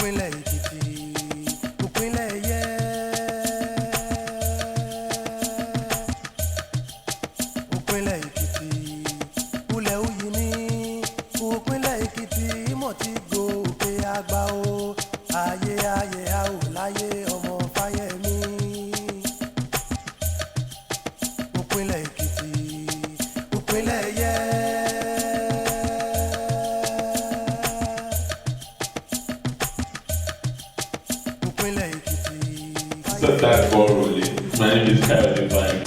Ìpínlẹ̀ Èkìtì, ìpínlẹ̀ ẹ̀yẹ. Ìpínlẹ̀ Èkìtì, ulẹ̀ uyì ní. Ìpínlẹ̀ Èkìtì, ìmọ̀ ti gòkè àgbà o. Ayé ayé a ò láyé ọmọ Fáyẹmí. Ìpínlẹ̀ Èkìtì, ìpínlẹ̀ ẹ̀yẹ. Set that ball rolling. My name is Erelu Bisi.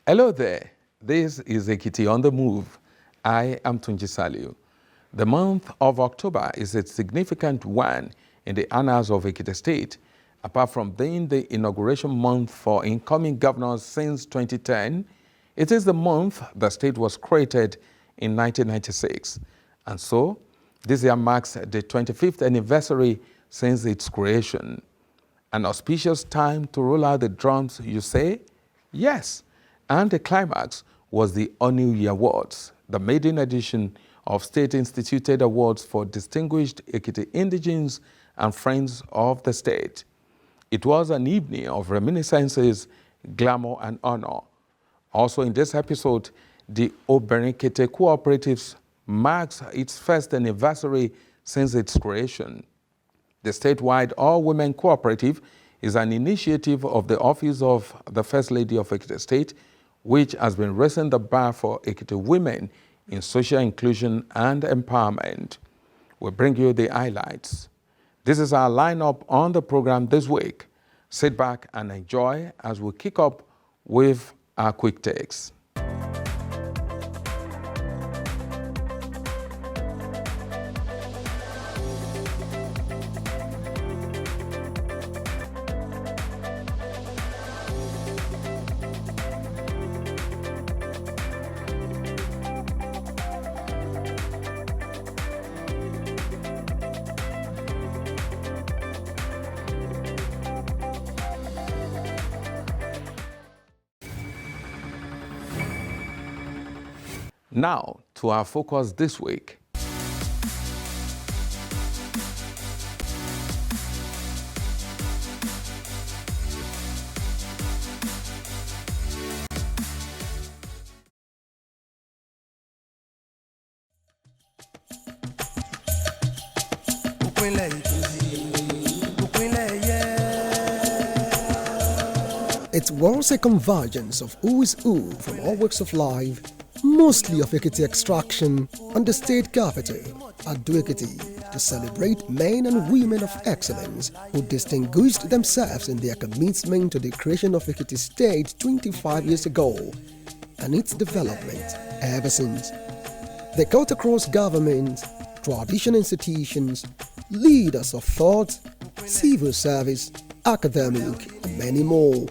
Hello there. This is Ekiti on the Move. I am Tunji Saliu. The month of October is a significant one in the annals of Ekiti State. Apart from being the inauguration month for incoming governors since 2010, it is the month the state was created in 1996. And so, this year marks the 25th anniversary since its creation. An auspicious time to roll out the drums, you say? Yes. And the climax was the Oni Uyi Awards, the maiden edition of state-instituted awards for distinguished Ekiti indigenes and friends of the state. It was an evening of reminiscences, glamour, and honor. Also in this episode, the Obinrin Kete Cooperatives marks its first anniversary since its creation. The statewide all-women cooperative is an initiative of the Office of the First Lady of Ekiti State, which has been raising the bar for Ekiti women in social inclusion and empowerment. We bring you the highlights. This is our lineup on the program this week. Sit back and enjoy as we kick up with our quick takes. Now, to our focus this week. It was a convergence of who is who from all walks of life, mostly of Ekiti extraction, on the state capital, Ekiti, to celebrate men and women of excellence who distinguished themselves in their commitment to the creation of Ekiti State 25 years ago and its development ever since. They cut across government, traditional institutions, leaders of thought, civil service, academic, and many more.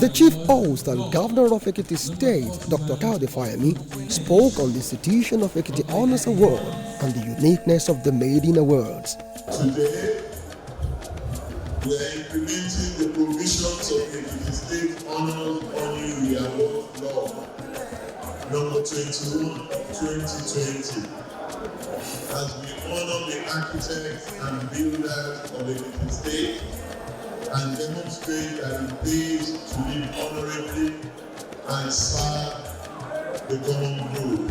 The chief host and governor of Ekiti State, Dr. Erelu Bisi Fayemi, spoke on the institution of Ekiti Honors Award and the uniqueness of the Maiden Awards. Today, we are implementing the provisions of Ekiti State Honors Oni Uyi Awards Law, number 21, 2020, as we honor the architects and builders of Ekiti State and demonstrate that it pays to live honorably and serve the common good.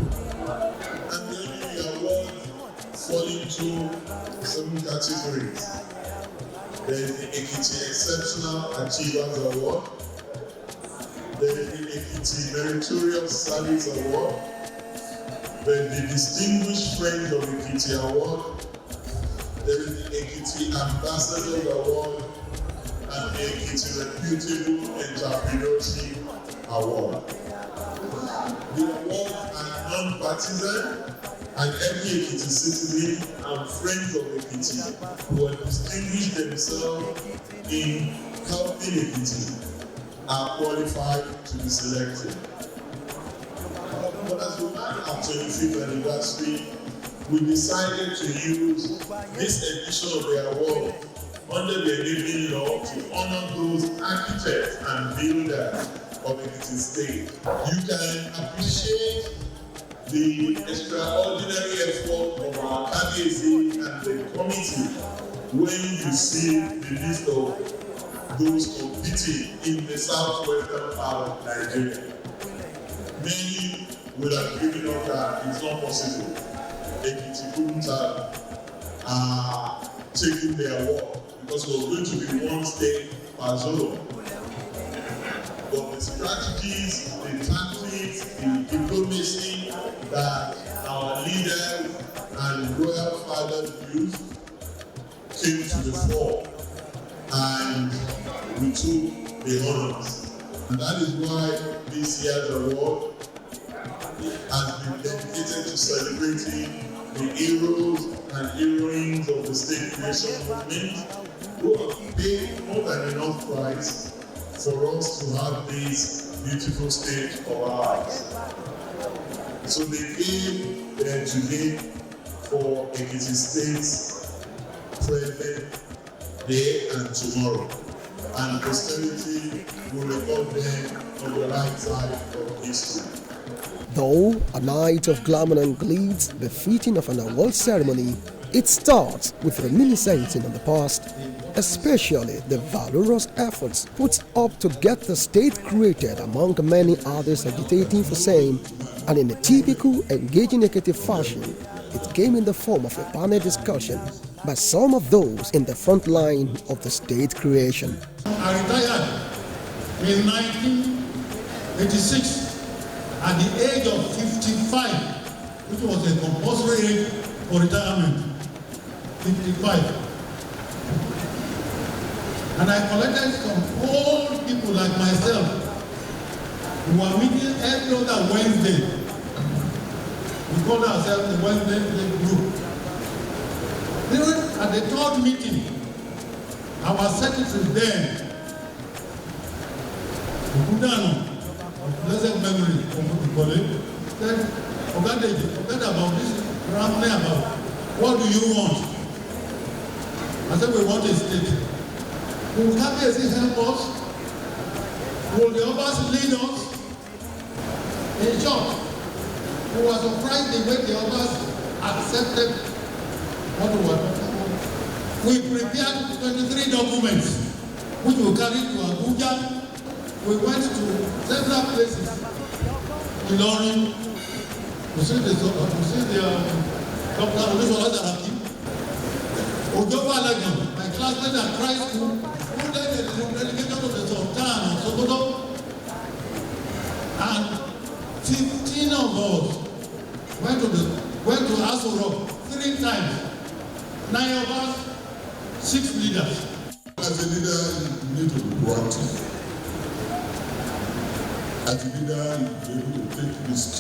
And the Oni Uyi Awards fall into 7 categories. There is the Ekiti Exceptional Achievers Award. There is the Ekiti Meritorious Service Award. There is the Distinguished Friends of Ekiti Award. There is the Ekiti Ambassadors Award and the Ekiti Reputable Entrepreneurship Award. The awards are non-partisan and every Ekiti citizen and friends of Ekiti who have distinguished themselves in helping Ekiti are qualified to be selected. But as we mark our 25th anniversary, we decided to use this edition of the award under the enabling law to honor those architects and builders of Ekiti State. You can appreciate the extraordinary effort of our Kabiyesi and the committee when you see the list of those competing in the southwestern part of Nigeria. Many will have given up that it's not possible. Ekiti couldn't have taken the award because it was going to be one state per zone. But the strategies, the tactics, the diplomacy that our leaders and royal fathers used came to the fore, and we took the honors. And that is why this year's award has been dedicated to celebrating the heroes and heroines of the state creation movement who have paid more than enough price for us to have this beautiful state of ours. So they came there today for Ekiti State's present day and tomorrow. And posterity will record them on the right side of history. Though a night of glamour and glitz befitting of an award ceremony, it starts with reminiscing on the past, especially the valorous efforts put up to get the state created among many others agitating for same, and in a typical engaging Ekiti fashion, it came in the form of a panel discussion by some of those in the front line of the state creation. I retired in 1986 at the age of 55, which was a compulsory age for retirement, 55. And I collected some old people like myself who were meeting every other Wednesday. We called ourselves the Wednesday group. Then at the third meeting, our secretary then, Budano, of blessed memory, said, forget about this rambling about what do you want? I said, we want a state. Will Kabiyesi help us? Will the others lead us? In short, we were surprised the way the others accepted what we were talking about. We prepared 23 documents which we carried to Abuja. We went to several places in Ilorin to see the Dr. Olusola Saraki, Ojoba Legon, my classmate at Christ School, who then relegated to the Sultan of Sokoto, and 15 of us went to Aso Rock 3 times. 9 of us, 6 leaders. As a leader, you need to be proactive. As a leader, you need to be able to take risks.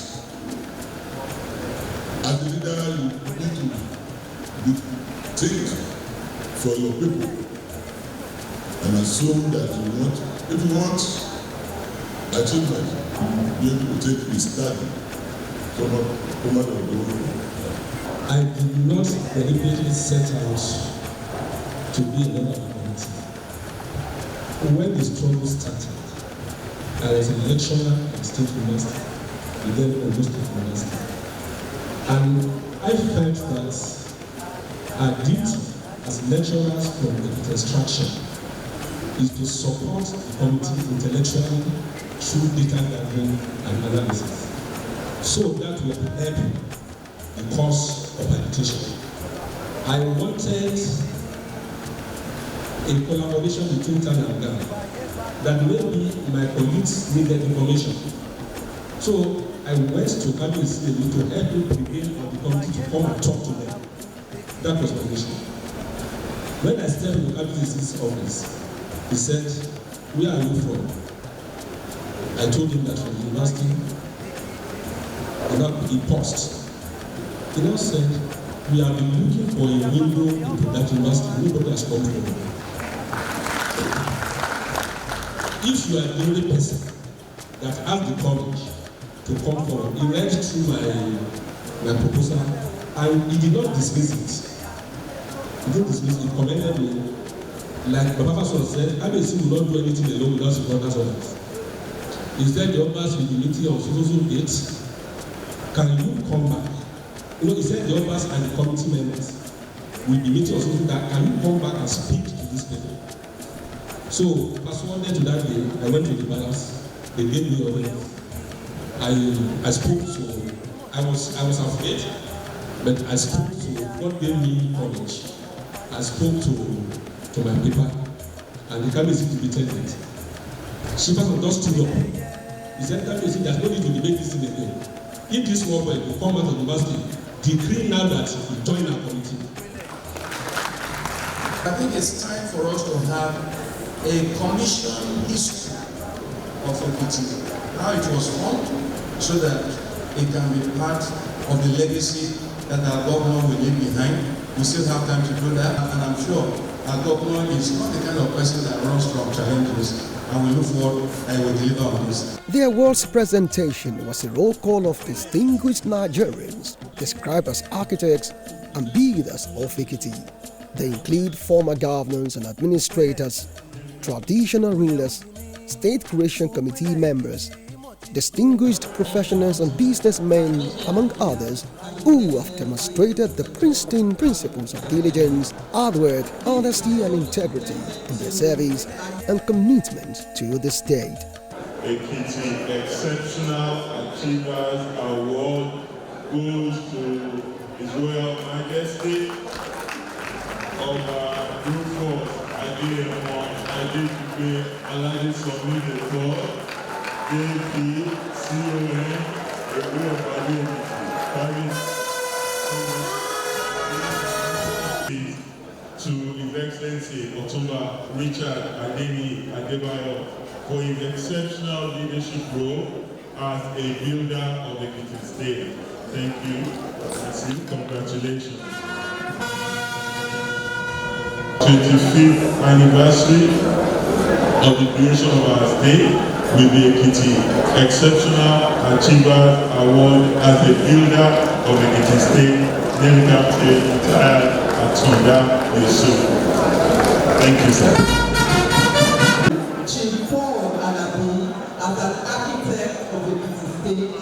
As a leader, you need to think for your people and assume that if you want achievement, you be able to take risks. I did not deliberately set out to be a member of the committee. When the struggle started, I was a lecturer at State University, then Ogun State University. And I felt that our duty as lecturers from the extraction is to support the committee intellectually through data gathering and analysis, so that will help the cause of agitation. I wanted a collaboration between Tan and Ghana, that maybe my colleagues needed information. So I went to Kabiyesi to help him prevail on the committee to come and talk to them. That was my mission. When I stepped into Kabiyesi's office, he said, "Where are you from?" I told him that from the university. And he paused. He now said, we have been looking for a window into that university. Nobody has come forward. If you are the only person that has the courage to come forward, he read through my proposal and he did not dismiss it. He didn't dismiss it, he commended me. Like Baba Faso said, ABC will not do anything alone without supporters of us. He said the others will be meeting on so dates. Can you come back? You know, he said the others and the committee members will be meeting on so that can you come back and speak to this people? So, persuaded to that day, I went to the palace. They gave me audience. I spoke to. I was afraid, but I spoke to. God gave me courage. I spoke to my people, and the cabinet debated it. She just stood up. He said, "There's no need to debate this thing again. If this small boy will come out of the university, decree now that he join our committee." I think it's time for us to have a commission history of Ekiti, how it was formed, so that it can be part of the legacy that our governor will leave behind. We still have time to do that, and I'm sure our governor is not the kind of person that runs from challenges, and we look forward and will deliver on this. The awards presentation was a roll call of distinguished Nigerians described as architects and builders of Ekiti. They include former governors and administrators, traditional rulers, state creation committee members, distinguished professionals and businessmen, among others, who have demonstrated the pristine principles of diligence, hard work, honesty and integrity in their service and commitment to the state. Ekiti Exceptional Achievers Award goes to His Royal Majesty Rufus Adeyemo Adetupe Alade Somi IV, JP, CON, Erelu to His Excellency Otumba Richard Adeni Adebayo for his exceptional leadership role as a builder of the Ekiti State. Thank you. Congratulations. 25th anniversary of the creation of our state with the Ekiti Exceptional Achiever Award as a builder of the Ekiti State, named after retired Atunda Yusuf. Thank you, sir. Chief Paul Alabi as an architect of the Ekiti State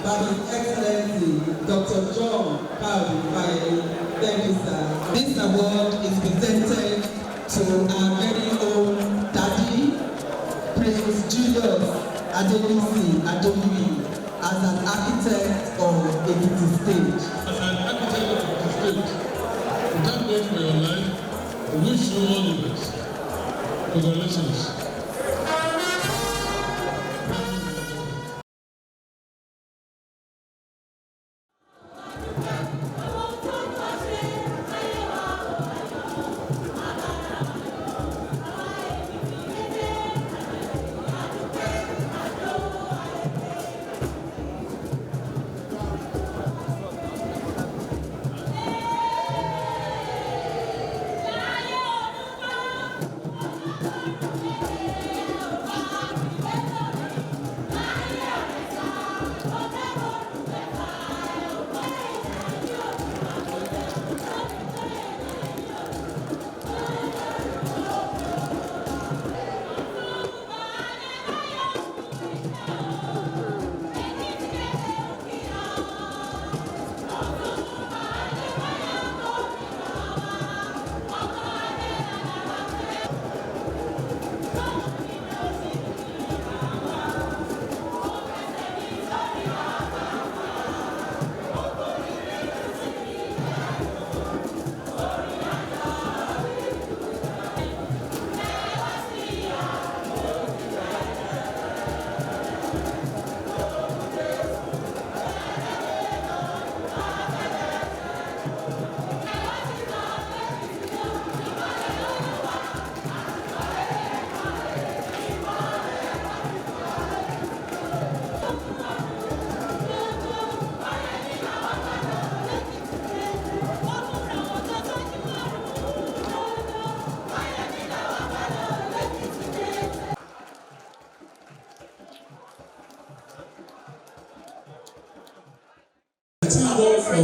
by His Excellency Dr. John Erelu Bisi Fayemi. Thank you, sir. This award is presented to our very own daddy, Prince Julius Adebisi Adomi, as an architect of the Ekiti State. As an architect of the state, we thank God for your life. We wish you all the best. Congratulations.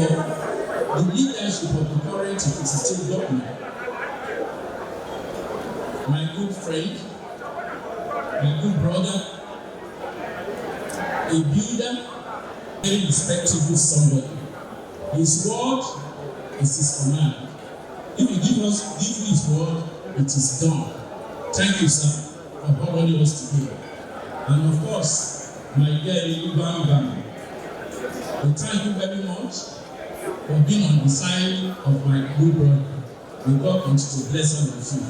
the leadership of the current state government, my good friend, my good brother, a builder, very respectable somebody. His word is his command. If he gives his word, it is done. Thank you, sir, for honoring us today. And of course, my dear Erelu, we thank you very much for being on the side of my good brother. May God continue to bless all of you.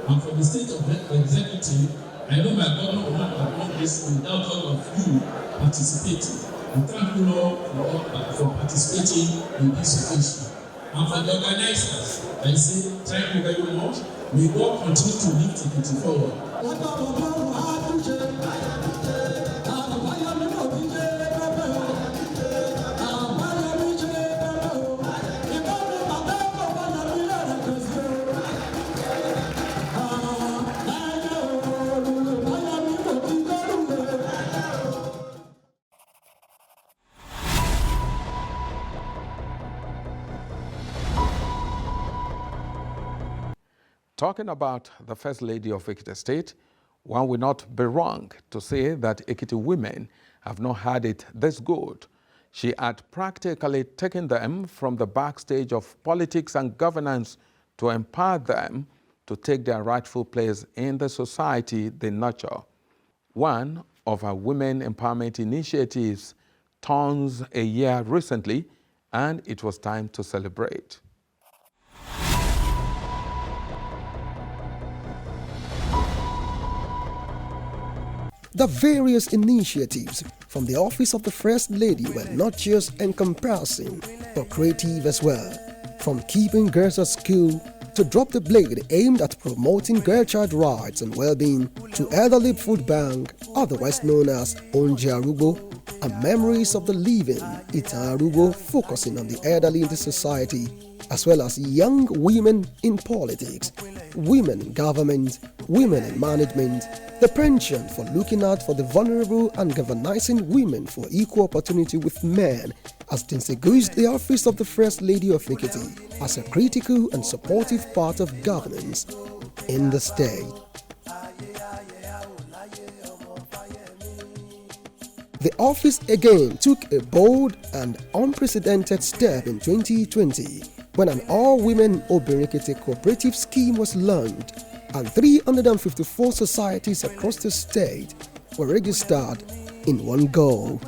And for the state of the executive, I know my governor will not have done this without all of you participating. And thank you, Lord, for participating in this occasion. And for the organizers, I say thank you very much. May God continue to lift Ekiti forward. Talking about the First Lady of Ekiti State, one will not be wrong to say that Ekiti women have not had it this good. She had practically taken them from the backstage of politics and governance to empower them to take their rightful place in the society they nurture. One of her women empowerment initiatives turns a year recently, and it was time to celebrate. The various initiatives from the Office of the First Lady were not just encompassing, but creative as well. From keeping girls at school to Drop the Blade aimed at promoting girl child rights and well-being to Elderly Food Bank, otherwise known as Onje Arugo, and Memories of the Living, Itan Arugo, focusing on the elderly in the society, as well as young women in politics, women in government, women in management, the penchant for looking out for the vulnerable and galvanizing women for equal opportunity with men has distinguished the Office of the First Lady of Ekiti as a critical and supportive part of governance in the state. The office again took a bold and unprecedented step in 2020 when an all-women Obinrin Kete Cooperative scheme was launched and 354 societies across the state were registered in one go.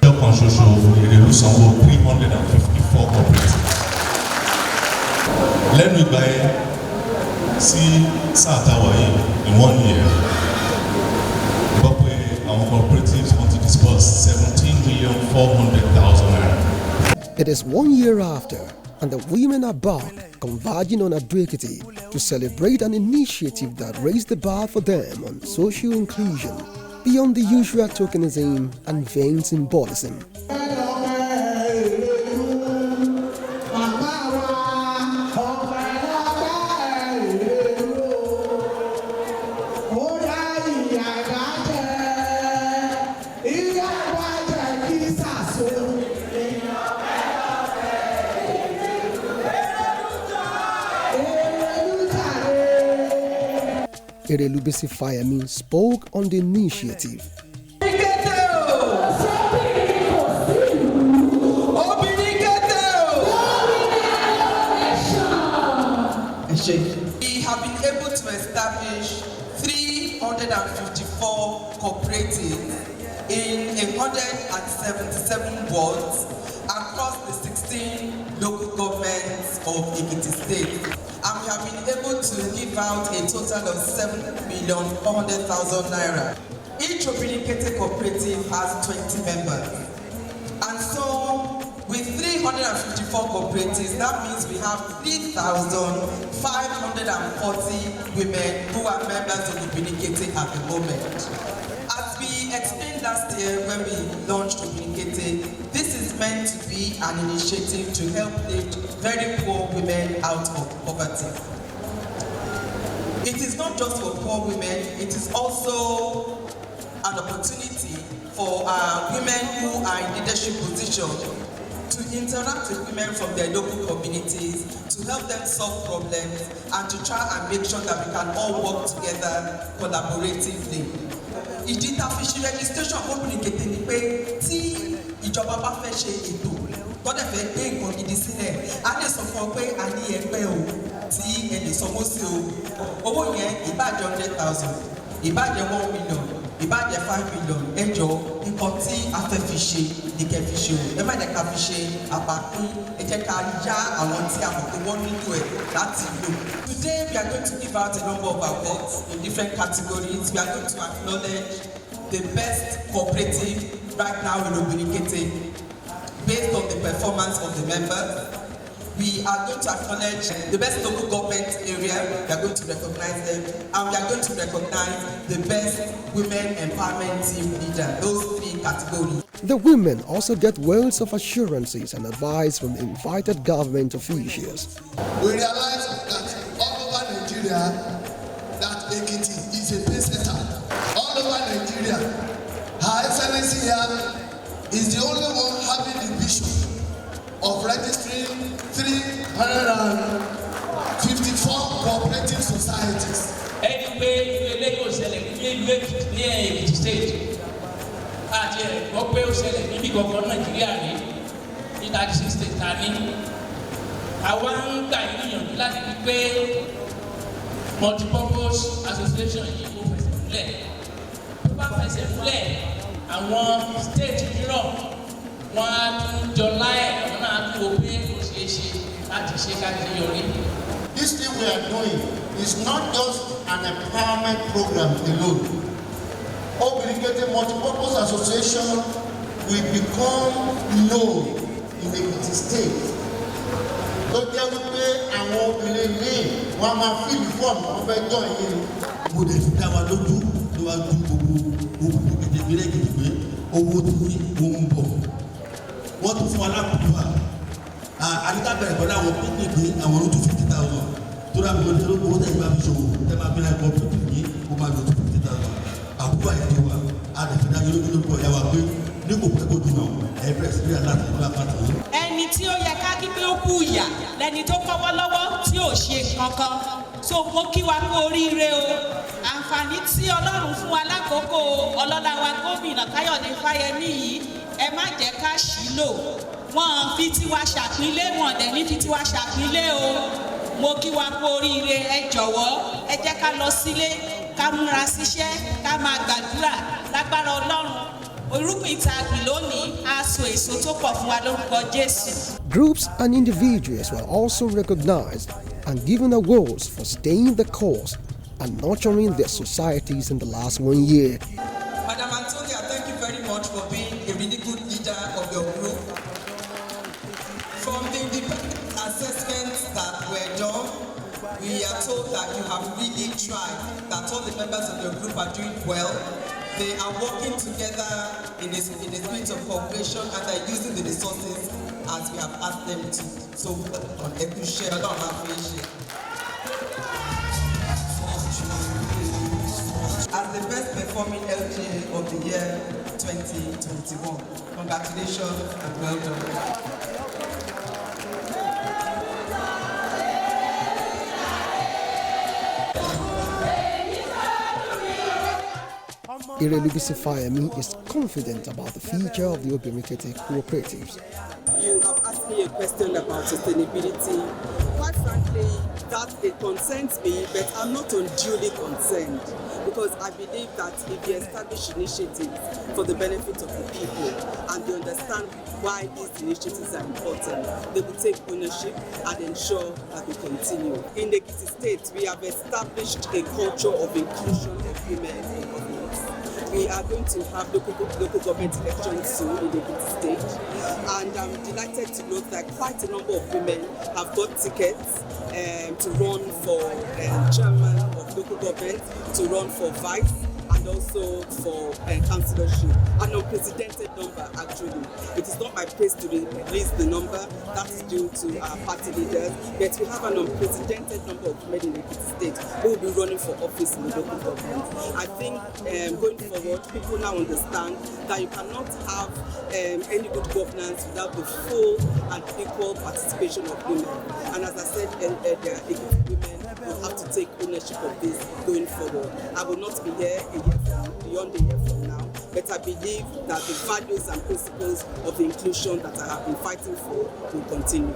Consortium of Erelu 354 cooperatives. Let me see Satawaye in 1 year. Our cooperatives want to disburse 17,400,000 naira. It is 1 year after, and the women are back, converging on Ekiti to celebrate an initiative that raised the bar for them on social inclusion beyond the usual tokenism and vain symbolism. Erelu Bisi Fayemi spoke on the initiative. We have been able to establish 354 cooperatives in 177 wards across the 16 local governments of Ekiti State. And we have been able to give out a total of 7,400,000 naira. Each Obinrin Kete cooperative has 20 members. And so, with 354 cooperatives, that means we have 3,540 women who are members of Obinrin Kete at the moment. As we explained last year when we launched Obinrin Kete, this is meant to be an initiative to help lift very poor women out of poverty. It is not just for poor women, it is also an opportunity for women who are in leadership positions to interact with women from their local communities, to help them solve problems, and to try and make sure that we can all work together collaboratively. Ìdí tá fi ṣe registration Obinrin Kete ni pé tí ìjọba bá fẹ́ ṣe ètò gbọ́dọ̀ fẹ́ gbé nǹkan gidi sílẹ̀, a lè sọ fún ọ pé a ní ẹgbẹ́ o tí ẹ lè sanwó sí o. Owó yẹn ìbàjẹ́ 100,000, ìbàjẹ́ 1 million, ìbàjẹ́ 5 million, ẹ jọ̀ọ́ nǹkan tí a fẹ́ fi ṣe ni kẹ́ fi ṣe o. Ẹ má jẹ́ ká fi ṣe àpapín, ẹ jẹ́ ká yá àwọn tí a mọ̀ pé wọ́n nílò ẹ̀ láti lò. Today we are going to give out a number of awards in different categories. We are going to acknowledge the best cooperative right now in Obinrin Kete based on the performance of the members. We are going to acknowledge the best local government area. We are going to recognize them, and we are going to recognize the best women empowerment team leader. Those 3 categories. The women also get words of assurances and advice from invited government officials. We realize that all over Nigeria, that Ekiti is a pace setter. All over Nigeria, Her Excellency here is the only one having the vision of registering 354 cooperative societies. Anyway, you select Ekiti State. Àti ẹ̀gbọ́ pé ó ṣẹlẹ̀ níbi gbọ̀ngàn Nàìjíríà rí ní 36 states ta ní. Àwa ń gbà níyànjú láti fi pé multipurpose association yìí kò fẹsẹ̀ múlẹ̀. Tó bá fẹsẹ̀ múlẹ̀, àwọn state mìíràn wọ́n á tún jọ láyẹ̀, àwọn náà á tún wo pé kò ṣeé ṣe láti ṣe káàkiri yọrí. This thing we are doing is not just an empowerment program alone. Obinrin Kete Multipurpose Association will become known in Ekiti State. Tó jẹ́ wípé àwọn obìnrin míì wọ́n máa fíìlì fọ́ọ̀mù wọn fẹ́ jọ yìí. Mo dẹ̀ fi dá wa lójú lọ́wọ́dún gbogbo ìdèmílẹ̀ gidi pé owó tí wọ́n ń bọ̀. Wọ́n tún fún wa lápùpà. Àdìgbà bẹ̀rẹ̀ pẹ̀lú àwọn pínpín pé àwọn ló tún 50,000. Tó dà bí wọ́n ti lóko owó tẹ̀yìn bá fi ṣòwò tẹ́ máa bí láì bọ́ pínpín yìí ó máa lò tó 50,000. Àbúrò àìdí wa àdìfẹ́dá yóò lóko ọ̀yá wa pé ní kò pẹ́ kó dùnà ẹ̀ẹ́dẹ́gbẹ̀rẹ̀ sí aláàtì ìlú àpáta yìí. Ẹni tí ó yẹ ká kí pé ó kú ìyà lẹni tó kọ́wọ́ lọ́wọ́ tí ò ṣe kankan. So mo kí wa kú oríire o. Àǹfààní tí Ọlọ́run fún wa lákòókò ọlọ́lá wa gómìnà Káyọ̀dé Fáyẹmí yìí ẹ má jẹ́ ká ṣì lò. Wọ́n fi tiwa ṣàpínlé, wọ́n dẹ̀ ní fi tiwa ṣàpínlé o. Mo kí wa kú oríire, ẹ jọ̀wọ́ ẹ jẹ́ ká lọ sílé, ká múra síṣẹ́, ká máa gbàdúrà lágbára Ọlọ́run. Groups and individuals were also recognized and given awards for staying the course and nurturing their societies in the last 1 year. Madam Antonia, thank you very much for being a really good leader of your group. From the independent assessments that were done, we are told that you have really tried, that all the members of your group are doing well. They are working together in a spirit of cooperation and are using the resources as we have asked them to. So, on every share, on our share. As the best performing LGA of the year 2021. Congratulations and well done. Erelu Bisi Fayemi is confident about the future of the Obinrin Kete cooperatives. You have asked me a question about sustainability. Quite frankly, that it concerns me, but I'm not unduly concerned because I believe that if they establish initiatives for the benefit of the people and they understand why these initiatives are important, they will take ownership and ensure that we continue. In the Ekiti State, we have established a culture of inclusion of women in government. We are going to have local government elections soon in the Ekiti State, and I'm delighted to note that quite a number of women have got tickets to run for chairman of local government, to run for vice, and and also for councillorship. An unprecedented number, actually. It is not my place to release the number. That's due to our party leaders. But we have an unprecedented number of women in Ekiti State who will be running for office in the local government. I think going forward, people now understand that you cannot have any good governance without the full and equal participation of women. And as I said earlier, Ekiti women will have to take ownership of this going forward. I will not be here beyond a year from now, but I believe that the values and principles of inclusion that I have been fighting for will continue.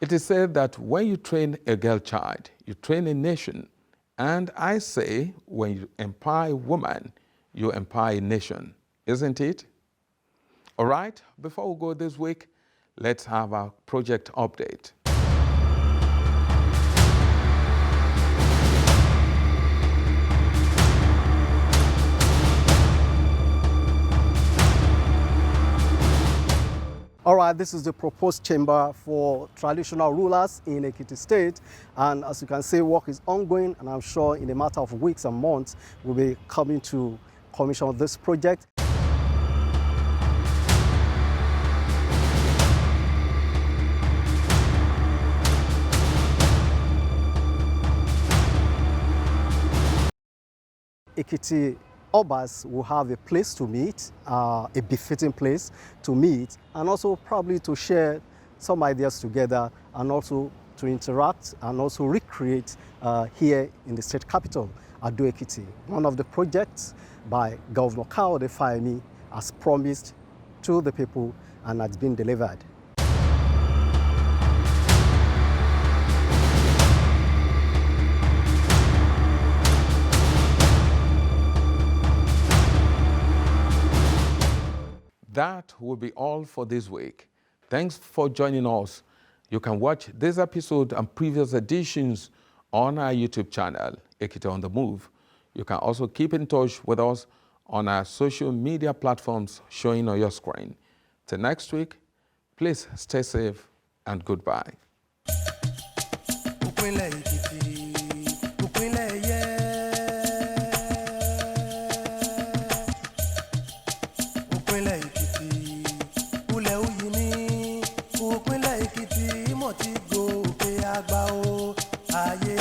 It is said that when you train a girl child, you train a nation. And I say, when you empower a woman, you empower a nation, isn't it? All right, before we go this week, let's have our project update. All right, this is the proposed chamber for traditional rulers in Ekiti State. And as you can see, work is ongoing, and I'm sure in a matter of weeks and months, we'll be coming to commission this project. Ekiti Obas will have a place to meet, a befitting place to meet, and also probably to share some ideas together, and also to interact and also recreate here in the state capital, Ado Ekiti. One of the projects by Governor Kete Fayemi has promised to the people and has been delivered. That will be all for this week. Thanks for joining us. You can watch this episode and previous editions on our YouTube channel, Ekiti on the Move. You can also keep in touch with us on our social media platforms showing on your screen. Till next week, please stay safe and goodbye. Ekiti mo ti gòkè àgbà o ayé.